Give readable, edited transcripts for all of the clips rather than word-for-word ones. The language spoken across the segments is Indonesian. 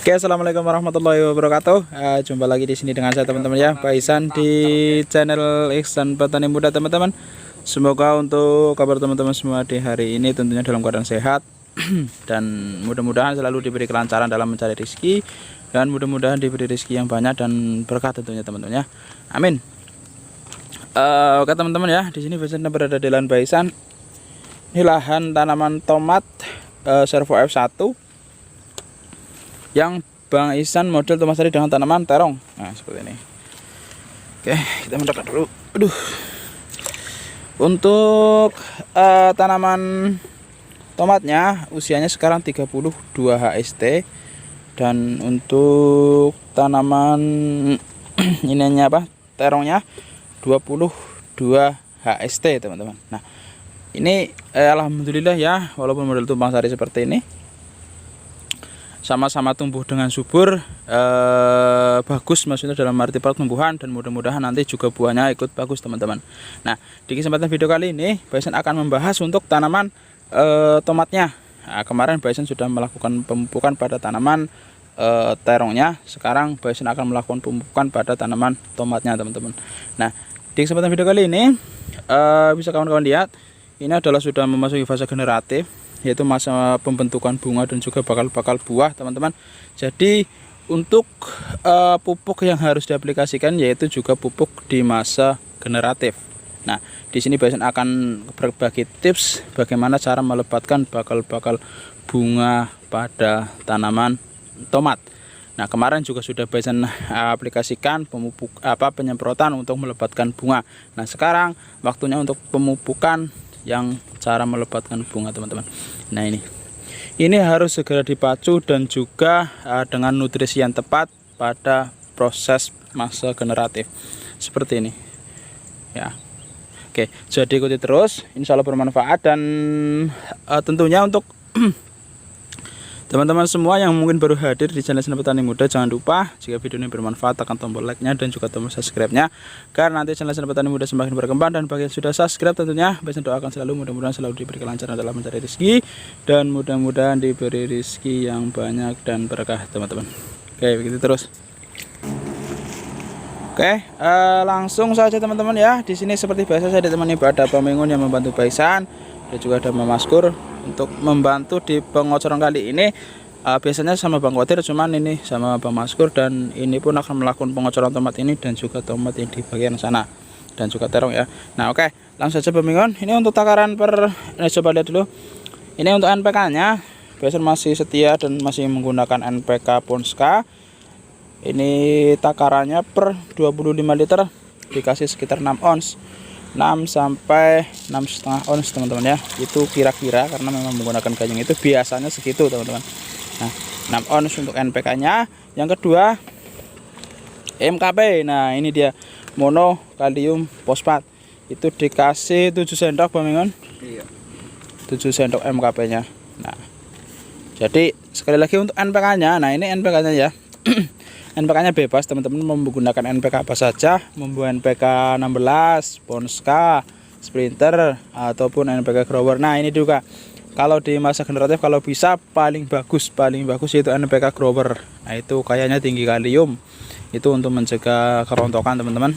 Oke, assalamualaikum warahmatullahi wabarakatuh. Jumpa lagi di sini dengan saya teman-teman ya, Pak Ihsan di channel Ihsan Petani Muda teman-teman. Semoga untuk kabar teman-teman semua di hari ini tentunya dalam keadaan sehat dan mudah-mudahan selalu diberi kelancaran dalam mencari rezeki dan mudah-mudahan diberi rezeki yang banyak dan berkah tentunya teman-teman ya. Amin. Oke teman-teman ya, di sini biasanya berada di lahan Pak Ihsan. Ini lahan tanaman tomat Servo F1 yang Bang Ihsan model tomat sari dengan tanaman terong. Nah seperti ini. Oke, kita mendekat dulu. Aduh. Untuk tanaman tomatnya usianya sekarang 32 HST, dan untuk tanaman ininya apa, terongnya 22 HST teman-teman. Nah ini alhamdulillah ya, walaupun model tumpang sari seperti ini sama-sama tumbuh dengan subur, bagus maksudnya dalam arti pertumbuhan, dan mudah-mudahan nanti juga buahnya ikut bagus teman-teman. Nah di kesempatan video kali ini Pak Ihsan akan membahas untuk tanaman tomatnya. Nah, kemarin Pak Ihsan sudah melakukan pemupukan pada tanaman terongnya, sekarang Pak Ihsan akan melakukan pemupukan pada tanaman tomatnya teman-teman. Nah di kesempatan video kali ini bisa kawan-kawan lihat, ini adalah sudah memasuki fase generatif, yaitu masa pembentukan bunga dan juga bakal buah teman-teman. Jadi untuk pupuk yang harus diaplikasikan yaitu juga pupuk di masa generatif. Nah di sini Pak Ihsan akan berbagi tips bagaimana cara melebatkan bakal bunga pada tanaman tomat. Nah kemarin juga sudah Pak Ihsan aplikasikan penyemprotan untuk melebatkan bunga. Nah sekarang waktunya untuk pemupukan yang cara melebatkan bunga teman-teman. Nah ini harus segera dipacu dan juga dengan nutrisi yang tepat pada proses masa generatif seperti ini ya. Oke, jadi ikuti terus, insya Allah bermanfaat. Dan tentunya untuk teman-teman semua yang mungkin baru hadir di channel Ihsan Petani Muda, jangan lupa jika video ini bermanfaat tekan tombol like-nya dan juga tombol subscribe-nya, karena nanti channel Ihsan Petani Muda semakin berkembang. Dan bagi yang sudah subscribe tentunya Pak Ihsan doakan selalu mudah-mudahan selalu diberi kelancaran dalam mencari rezeki dan mudah-mudahan diberi rezeki yang banyak dan berkah teman-teman. Oke, begitu terus. Oke, langsung saja teman-teman ya. Di sini seperti biasa saya ditemani pada Pak Mengun yang membantu Pak Ihsan, dan juga ada Maskur untuk membantu di pengocoran kali ini. Biasanya sama Bang Kotir, cuman ini sama Bang Maskur, dan ini pun akan melakukan pengocoran tomat ini dan juga tomat yang di bagian sana dan juga terong ya. Nah oke, langsung saja Bang Mengun. Ini untuk takaran coba lihat dulu. Ini untuk NPK nya Pak Ihsan masih setia dan masih menggunakan NPK Ponska. Ini takarannya per 25 liter dikasih sekitar 6 ons, 6 sampai 6,5 ons teman-teman ya. Itu kira-kira karena memang menggunakan gayung itu biasanya segitu teman-teman. Nah 6 ons untuk NPK nya. Yang kedua MKP. Nah ini dia, mono kalium fosfat, itu dikasih 7 sendok Bang Mengun. Iya, 7 sendok MKP nya. Nah jadi sekali lagi untuk NPK nya, nah ini NPK nya ya. NPK nya bebas teman-teman, mau menggunakan NPK apa saja, membuat NPK 16, Ponska, Sprinter, ataupun NPK Grower. Nah ini juga kalau di masa generatif kalau bisa paling bagus yaitu NPK Grower. Nah itu kayaknya tinggi kalium, itu untuk mencegah kerontokan teman-teman.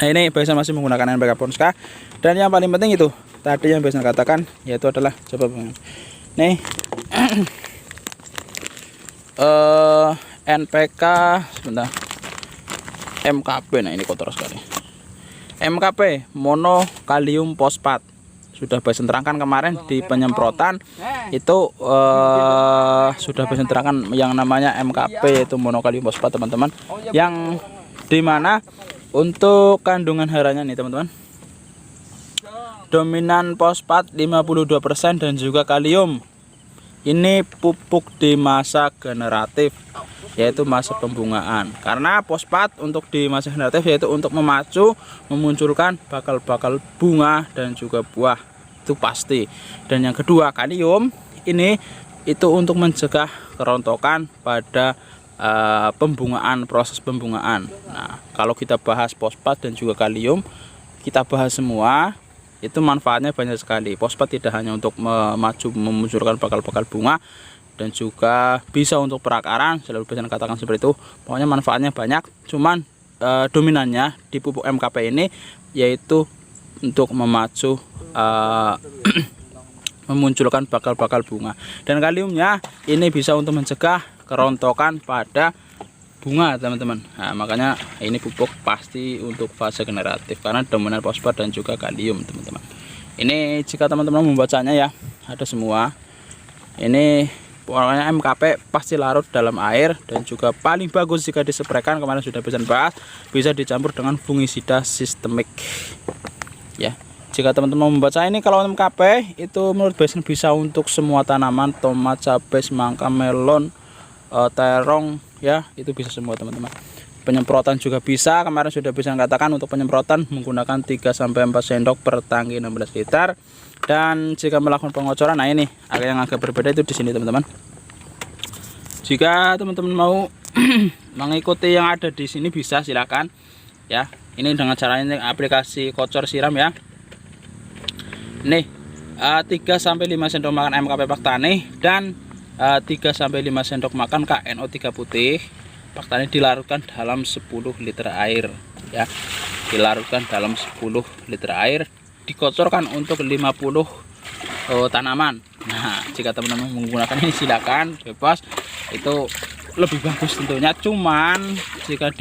Nah ini biasa masih menggunakan NPK Ponska, dan yang paling penting itu tadi yang biasa katakan yaitu adalah coba nih NPK sebentar, MKP. Nah ini kotor sekali. MKP, mono kalium fosfat, sudah Pak Ihsan terangkan kemarin di penyemprotan itu, sudah Pak Ihsan terangkan yang namanya MKP yaitu mono kalium fosfat teman-teman, yang dimana untuk kandungan haranya nih teman-teman, dominan fosfat 52% dan juga kalium. Ini pupuk di masa generatif yaitu masa pembungaan, karena fosfat untuk di masa generatif yaitu untuk memacu memunculkan bakal bunga dan juga buah, itu pasti. Dan yang kedua kalium ini itu untuk mencegah kerontokan pada pembungaan, proses pembungaan. Nah kalau kita bahas fosfat dan juga kalium, kita bahas semua itu manfaatnya banyak sekali. Fosfat tidak hanya untuk memacu memunculkan bakal-bakal bunga, dan juga bisa untuk perakaran. Selalu biasa katakan seperti itu. Pokoknya manfaatnya banyak. Cuman dominannya di pupuk MKP ini yaitu untuk memacu memunculkan bakal-bakal bunga. Dan kaliumnya ini bisa untuk mencegah kerontokan pada bunga, teman-teman. Nah, makanya ini pupuk pasti untuk fase generatif karena dominan fosfor dan juga kalium, teman-teman. Ini jika teman-teman membacanya ya, ada semua. Ini pokoknya MKP pasti larut dalam air dan juga paling bagus jika dispraykan, kemarin sudah bisa bahas, bisa dicampur dengan fungisida sistemik. Ya. Jika teman-teman membaca ini, kalau MKP itu menurut Besen bisa untuk semua tanaman, tomat, cabai, semangka, melon, terong, ya itu bisa semua, teman-teman. Penyemprotan juga bisa, kemarin sudah bisa katakan untuk penyemprotan menggunakan 3-4 sendok per tangki 16 liter. Dan jika melakukan pengocoran, nah ini yang agak berbeda itu di sini, teman-teman. Jika teman-teman mau mengikuti yang ada di sini bisa silakan ya. Ini dengan cara ini aplikasi kocor siram ya. Nih 3-5 sendok makan MKP Paktani dan 3-5 sendok makan KNO3 putih Paktani dilarutkan dalam 10 liter air ya. Dilarutkan dalam 10 liter air, dikocorkan untuk 50 tanaman. Nah, jika teman-teman menggunakan ini silakan bebas, itu lebih bagus tentunya. Cuman jika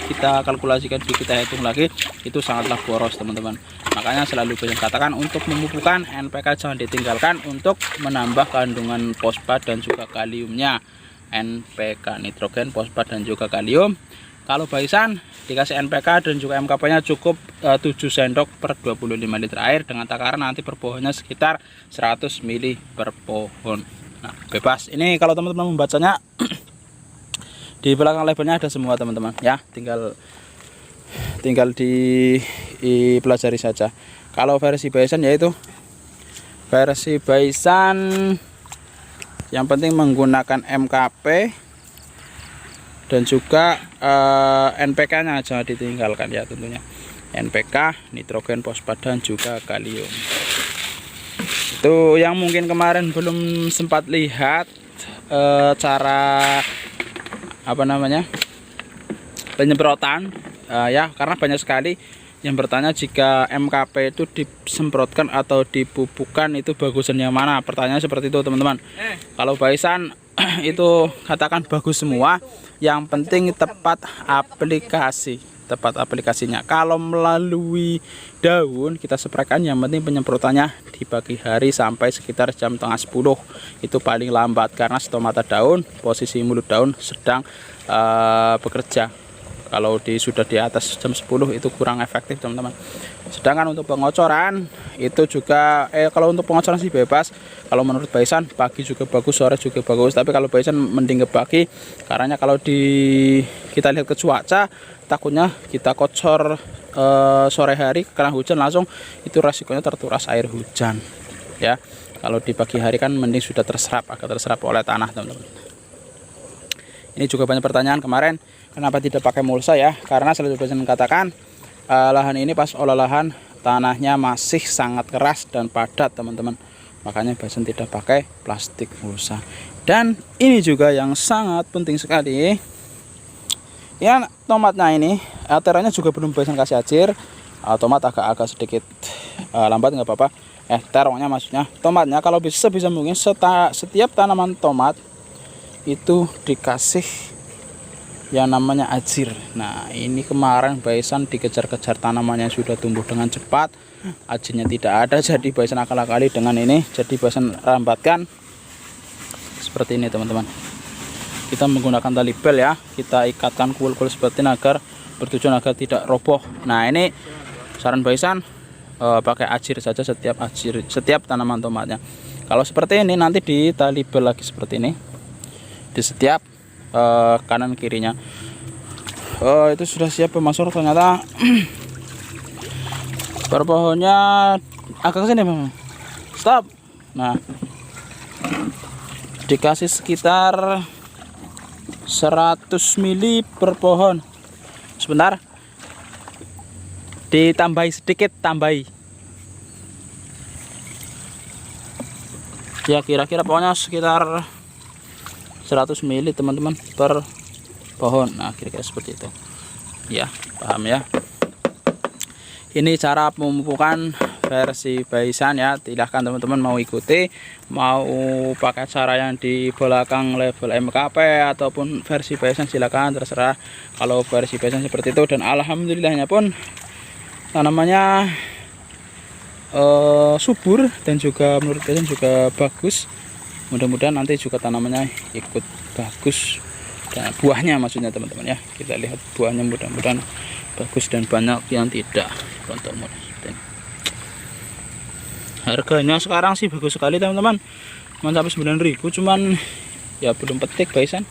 kita kalkulasikan, kita hitung lagi, itu sangatlah boros, teman-teman. Makanya selalu bisa katakan untuk memupukkan NPK jangan ditinggalkan untuk menambah kandungan fosfat dan juga kaliumnya. NPK nitrogen, fosfat dan juga kalium. Kalau baisan dikasih NPK dan juga MKP nya cukup 7 sendok per 25 liter air dengan takaran nanti per pohonnya sekitar 100 mili per pohon. Nah, bebas. Ini kalau teman-teman membacanya di belakang labelnya ada semua, teman-teman ya, tinggal dipelajari saja. Kalau versi baisan yaitu versi baisan yang penting menggunakan MKP dan juga NPK nya jangan ditinggalkan ya, tentunya NPK, nitrogen, fosfat dan juga kalium. Itu yang mungkin kemarin belum sempat lihat cara penyemprotan ya, karena banyak sekali yang bertanya jika MKP itu disemprotkan atau dipupukkan itu bagusan yang mana. Pertanyaan seperti itu, teman-teman. Kalau baisan itu katakan bagus semua, yang penting tepat aplikasinya. Kalau melalui daun kita spraykan, yang penting penyemprotannya di pagi hari sampai sekitar jam 9:30 itu paling lambat, karena stomata daun, posisi mulut daun sedang bekerja. Kalau sudah di atas jam 10 itu kurang efektif, teman-teman. Sedangkan untuk pengocoran itu juga kalau untuk pengocoran sih bebas. Kalau menurut baisan pagi juga bagus, sore juga bagus. Tapi kalau baisan mending ke pagi, karena kalau kita lihat ke cuaca, takutnya kita kocor sore hari karena hujan langsung itu resikonya terturas air hujan ya. Kalau di pagi hari kan mending sudah agak terserap oleh tanah, teman-teman. Ini juga banyak pertanyaan kemarin, kenapa tidak pakai mulsa ya? Karena selalu bisa mengatakan lahan ini pas olah lahan tanahnya masih sangat keras dan padat, teman-teman. Makanya Besen tidak pakai plastik mulsa. Dan ini juga yang sangat penting sekali. Ya, tomatnya ini teranya juga belum Besen kasih acir. Tomat agak sedikit lambat, nggak apa-apa. Terongnya maksudnya. Tomatnya kalau bisa mungkin setiap tanaman tomat itu dikasih yang namanya ajir. Nah, ini kemarin Baisan dikejar-kejar tanamannya sudah tumbuh dengan cepat, ajirnya tidak ada, jadi Baisan akal-akali dengan ini, jadi Baisan rambatkan seperti ini, teman-teman. Kita menggunakan tali bel ya, kita ikatkan kuil-kuil seperti ini agar bertujuan agar tidak roboh. Nah, ini saran Baisan pakai ajir saja setiap tanaman tomatnya. Kalau seperti ini nanti di tali bel lagi seperti ini di setiap kanan kirinya. Itu sudah siap pemasur, ternyata per pohonnya agak sini, stop. Nah, dikasih sekitar 100 mili per pohon. Sebentar, ditambahi sedikit, ya kira-kira pokoknya sekitar 100 ml teman-teman per pohon. Nah kira-kira seperti itu ya, paham ya. Ini cara pemupukan versi Baisan ya, silahkan teman-teman mau ikuti, mau pakai cara yang di belakang level MKP ataupun versi Baisan silahkan, terserah. Kalau versi Baisan seperti itu, dan alhamdulillahnya pun tanamannya subur dan juga menurut Baisan juga bagus. Mudah-mudahan nanti juga tanamannya ikut bagus dan buahnya maksudnya teman-teman ya. Kita lihat buahnya mudah-mudahan bagus dan banyak yang tidak rontok. Harganya sekarang sih bagus sekali teman-teman, cuma sampai 9.000, cuman ya belum petik Baisan.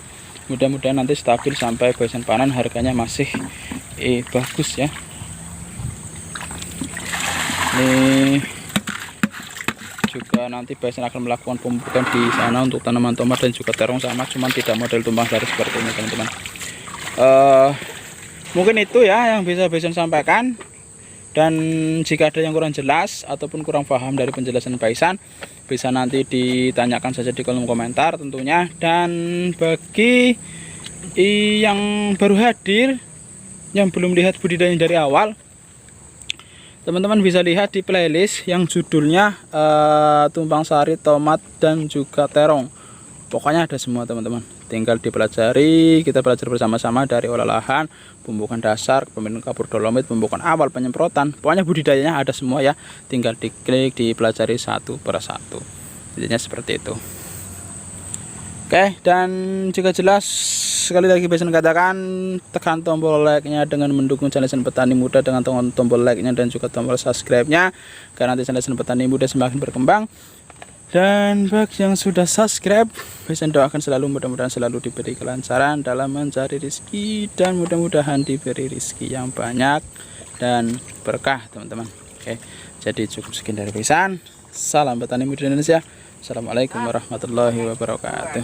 Mudah-mudahan nanti stabil sampai Baisan panen, harganya masih bagus ya. Ini juga nanti Baisan akan melakukan pemupukan di sana untuk tanaman tomat dan juga terong sama, cuman tidak model tumpang sari seperti ini teman-teman. Mungkin itu ya yang bisa Baisan sampaikan, dan jika ada yang kurang jelas ataupun kurang paham dari penjelasan Baisan, bisa nanti ditanyakan saja di kolom komentar tentunya. Dan bagi yang baru hadir, yang belum lihat budidayanya dari awal, teman-teman bisa lihat di playlist yang judulnya tumpang sari, tomat, dan juga terong. Pokoknya ada semua teman-teman, tinggal dipelajari. Kita belajar bersama-sama dari olah lahan, pembukaan dasar, pemilihan kapur dolomit, pembukaan awal, penyemprotan. Pokoknya budidayanya ada semua ya, tinggal diklik, dipelajari satu persatu. Jadinya seperti itu. Oke, dan jika jelas, sekali lagi Baisan katakan, tekan tombol like-nya dengan mendukung channel Petani Muda dengan tombol like-nya dan juga tombol subscribe-nya, karena nanti channel Petani Muda semakin berkembang. Dan bagi yang sudah subscribe, Baisan doakan selalu, mudah-mudahan selalu diberi kelancaran dalam mencari rezeki, dan mudah-mudahan diberi rezeki yang banyak dan berkah teman-teman. Oke, jadi cukup sekian dari Baisan. Salam Petani Muda Indonesia. Assalamualaikum warahmatullahi wabarakatuh.